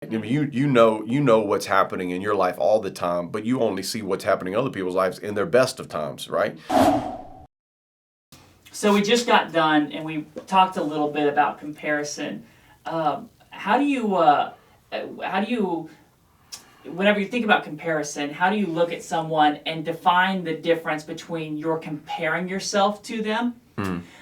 I mean, you know what's happening in your life all the time, but you only see what's happening in other people's lives in their best of times, right? So we just got done, and we talked a little bit about comparison. How do you, whenever you think about comparison, how do you look at someone and define the difference between you're comparing yourself to them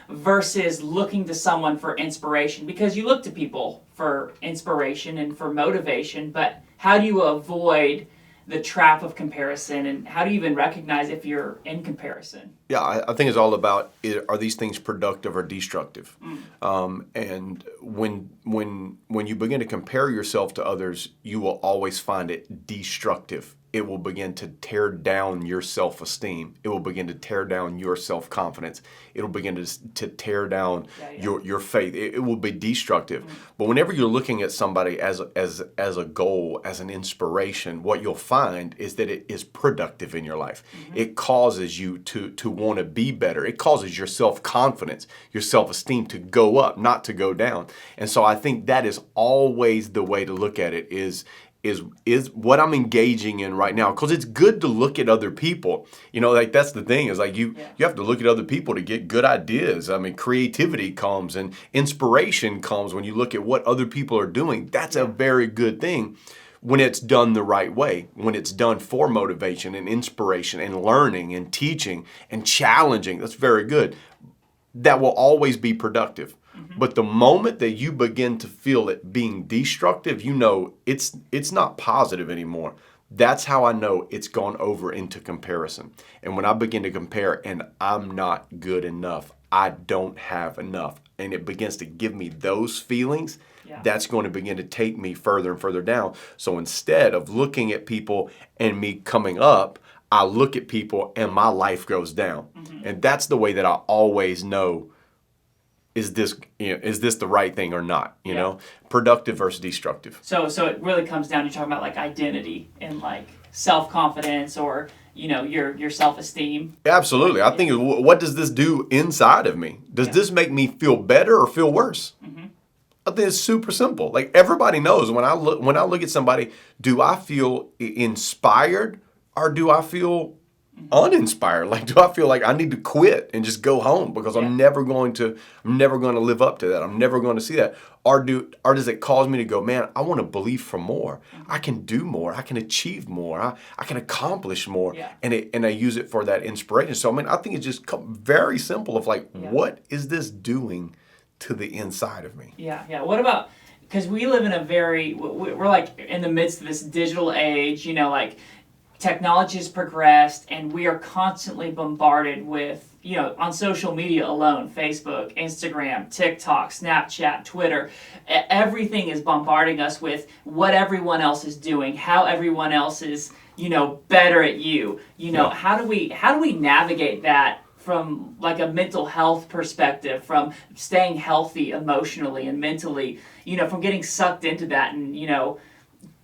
versus looking to someone for inspiration? Because you look to people for inspiration and for motivation, but how do you avoid the trap of comparison, and how do you even recognize if you're in comparison? Yeah, I think it's all about are these things productive or destructive? And when you begin to compare yourself to others, you will always find it destructive. It will begin to tear down your self-esteem. It will begin to tear down your self-confidence. It'll begin to tear down your faith. It will be destructive. But whenever you're looking at somebody as a goal, as an inspiration, what you'll find is that it is productive in your life. It causes you to want to be better. It causes your self-confidence, your self-esteem to go up, not to go down. And so I think that is always the way to look at it is what I'm engaging in right now. Because it's good to look at other people. You know, like that's the thing is like you have to look at other people to get good ideas. I mean, creativity comes and inspiration comes when you look at what other people are doing. That's a very good thing when it's done the right way, when it's done for motivation and inspiration and learning and teaching and challenging. That's very good. That will always be productive. But the moment that you begin to feel it being destructive, you know it's not positive anymore. That's how I know it's gone over into comparison. And when I begin to compare and I'm not good enough, I don't have enough, and it begins to give me those feelings, that's going to begin to take me further and further down. So instead of looking at people and me coming up, I look at people and my life goes down. And that's the way that I always know, is this the right thing or not? You know, productive versus destructive. So it really comes down to talking about like identity and like self-confidence, or your self-esteem. Absolutely. I think what does this do inside of me? Does this make me feel better or feel worse? I think it's super simple. Like everybody knows when I look at somebody, do I feel inspired or do I feel uninspired? Like, do I feel like I need to quit and just go home because I'm never going to live up to that. I'm never going to see that. Or does it cause me to go, man, I want to believe for more. I can do more. I can achieve more. I can accomplish more. And I use it for that inspiration. So I mean, I think it's just very simple of like, what is this doing to the inside of me? Yeah. What about, because we live in we're like in the midst of this digital age, like technology has progressed and we are constantly bombarded with, on social media alone, Facebook, Instagram, TikTok, Snapchat, Twitter, everything is bombarding us with what everyone else is doing, how everyone else is, better at you. How do we navigate that from like a mental health perspective, from staying healthy emotionally and mentally, from getting sucked into that and,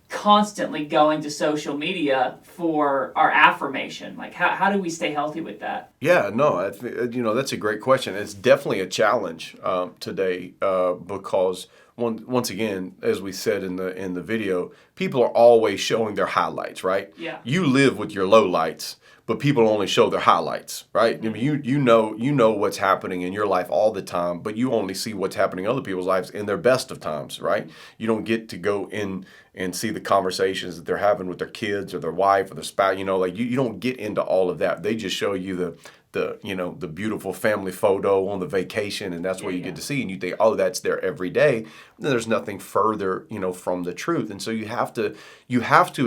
constantly going to social media for our affirmation? Like how do we stay healthy with that? Yeah, no, that's a great question. It's definitely a challenge today because once again, as we said in the video, people are always showing their highlights, right? Yeah. You live with your lowlights, but people only show their highlights, right? I mean, you know what's happening in your life all the time, but you only see what's happening in other people's lives in their best of times, right? You don't get to go in and see the conversations that they're having with their kids or their wife or their spouse. Like you don't get into all of that. They just show you the beautiful family photo on the vacation, and that's what you get to see, and you think, oh, that's there every day. And then there's nothing further, from the truth. And so you have to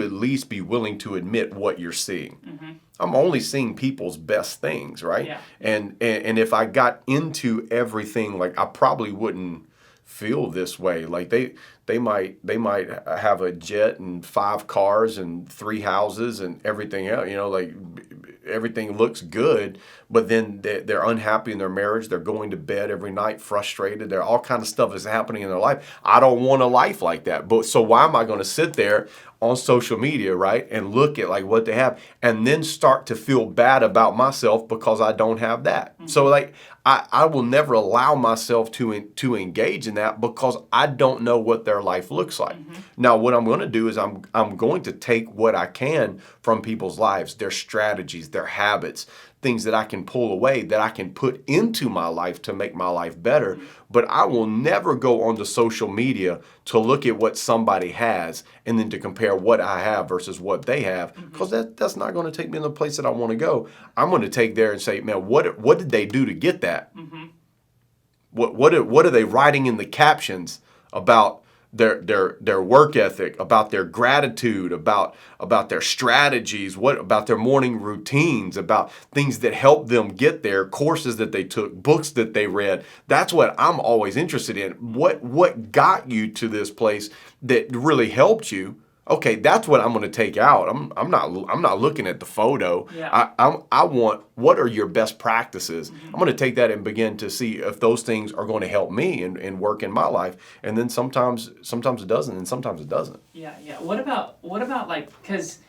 at least be willing to admit what you're seeing. I'm only seeing people's best things, right? Yeah. And if I got into everything, like I probably wouldn't feel this way. Like they might have a jet and 5 cars and 3 houses and everything else, like everything looks good, but then they're unhappy in their marriage. They're going to bed every night frustrated. All kind of stuff is happening in their life. I don't want a life like that. But so why am I going to sit there on social media, right? And look at like what they have and then start to feel bad about myself because I don't have that. So like I will never allow myself to engage in that because I don't know what their life looks like. Now, what I'm going to do is I'm going to take what I can from people's lives, their strategies, their habits, things that I can pull away, that I can put into my life to make my life better. But I will never go onto social media to look at what somebody has and then to compare what I have versus what they have, because that's not going to take me in the place that I want to go. I'm going to take there and say, man, what did they do to get that? What are they writing in the captions about their work ethic, about their gratitude, about their strategies, what about their morning routines, about things that helped them get there, courses that they took, books that they read. That's what I'm always interested in. What got you to this place that really helped you? Okay, that's what I'm going to take out. I'm not looking at the photo. Yeah. I want, what are your best practices? I'm going to take that and begin to see if those things are going to help me and work in my life. And then sometimes it doesn't, and sometimes it doesn't. Yeah. What about like, because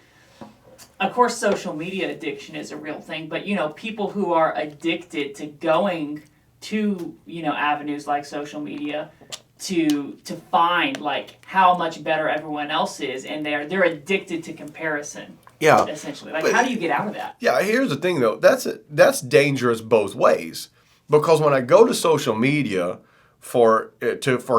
of course social media addiction is a real thing, but people who are addicted to going to avenues like social media to find like how much better everyone else is, and they're addicted to comparison. Yeah. Essentially, like, how do you get out of that? Yeah, here's the thing though. That's dangerous both ways, because when I go to social media for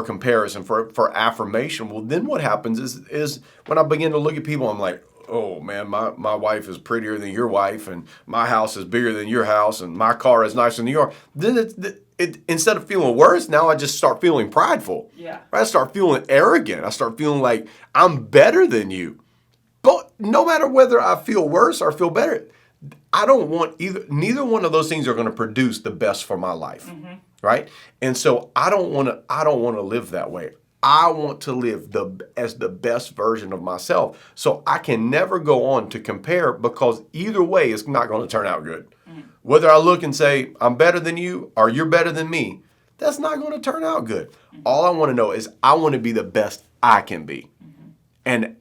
comparison, for affirmation, well, then what happens is when I begin to look at people, I'm like, oh man, my wife is prettier than your wife, and my house is bigger than your house, and my car is nicer than yours. Then it instead of feeling worse, now I just start feeling prideful. Yeah. I start feeling arrogant. I start feeling like I'm better than you. But no matter whether I feel worse or feel better, I don't want neither one of those things are going to produce the best for my life. Right? And so I don't want to live that way. I want to live as the best version of myself. So I can never go on to compare, because either way it's not going to turn out good. Whether I look and say, I'm better than you or you're better than me, that's not going to turn out good. All I want to know is I want to be the best I can be. And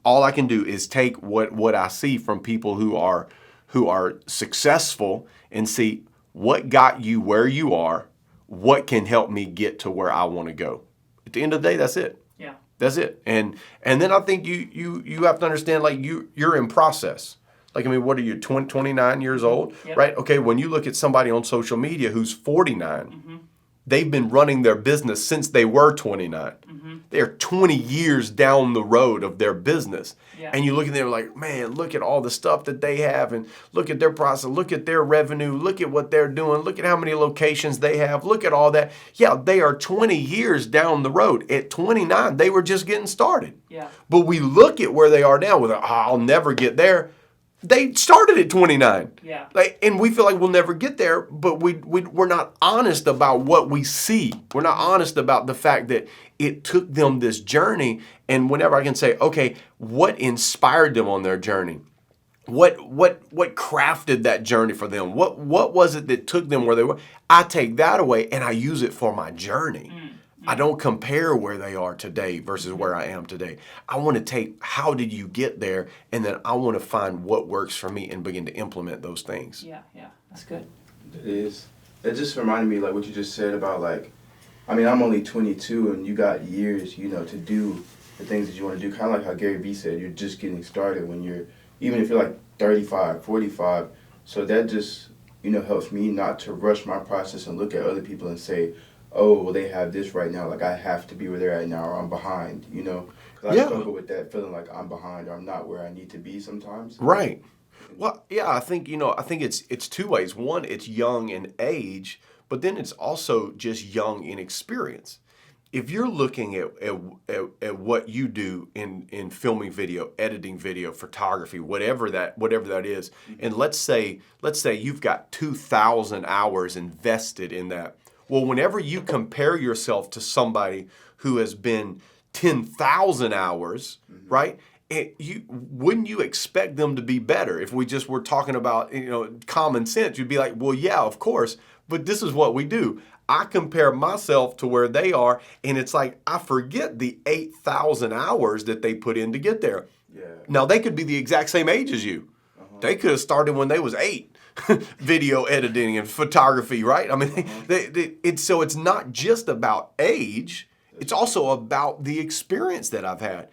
all I can do is take what I see from people who are successful and see what got you where you are, what can help me get to where I want to go. At the end of the day, that's it. Yeah. That's it. And then I think you have to understand, like, you're in process. Like, I mean, what are you, 29 years old? Yep. Right? Okay, when you look at somebody on social media who's 49, they've been running their business since they were 29. They're 20 years down the road of their business. Yeah. And you look at them like, man, look at all the stuff that they have, and look at their process, look at their revenue, look at what they're doing, look at how many locations they have, look at all that. Yeah, they are 20 years down the road. At 29, they were just getting started. Yeah. But we look at where they are now with, I'll never get there. They started at 29. Yeah. And we feel like we'll never get there, but we're not honest about what we see. We're not honest about the fact that it took them this journey. And whenever I can say, okay, what inspired them on their journey? What crafted that journey for them? What was it that took them where they were? I take that away and I use it for my journey. I don't compare where they are today versus where I am today. I want to take, how did you get there? And then I want to find what works for me and begin to implement those things. Yeah, that's good. It is. It just reminded me, like, what you just said about, like, I mean, I'm only 22 and you got years, to do the things that you want to do. Kind of like how Gary Vee said, you're just getting started when even if you're like 35, 45. So that just, helps me not to rush my process and look at other people and say, oh, well, they have this right now, like I have to be where they're at now, or I'm behind, because I struggle with that feeling like I'm behind or I'm not where I need to be sometimes. Right. Well, yeah, I think it's two ways. One, it's young in age, but then it's also just young in experience. If you're looking at what you do in filming video, editing video, photography, whatever that is, and let's say you've got 2,000 hours invested in that. Well, whenever you compare yourself to somebody who has been 10,000 hours, right? Wouldn't you expect them to be better? If we just were talking about, common sense, you'd be like, well, yeah, of course. But this is what we do. I compare myself to where they are, and it's like I forget the 8,000 hours that they put in to get there. Yeah. Now, they could be the exact same age as you. They could have started when they was 8, video editing and photography, right? I mean, so it's not just about age. It's also about the experience that I've had.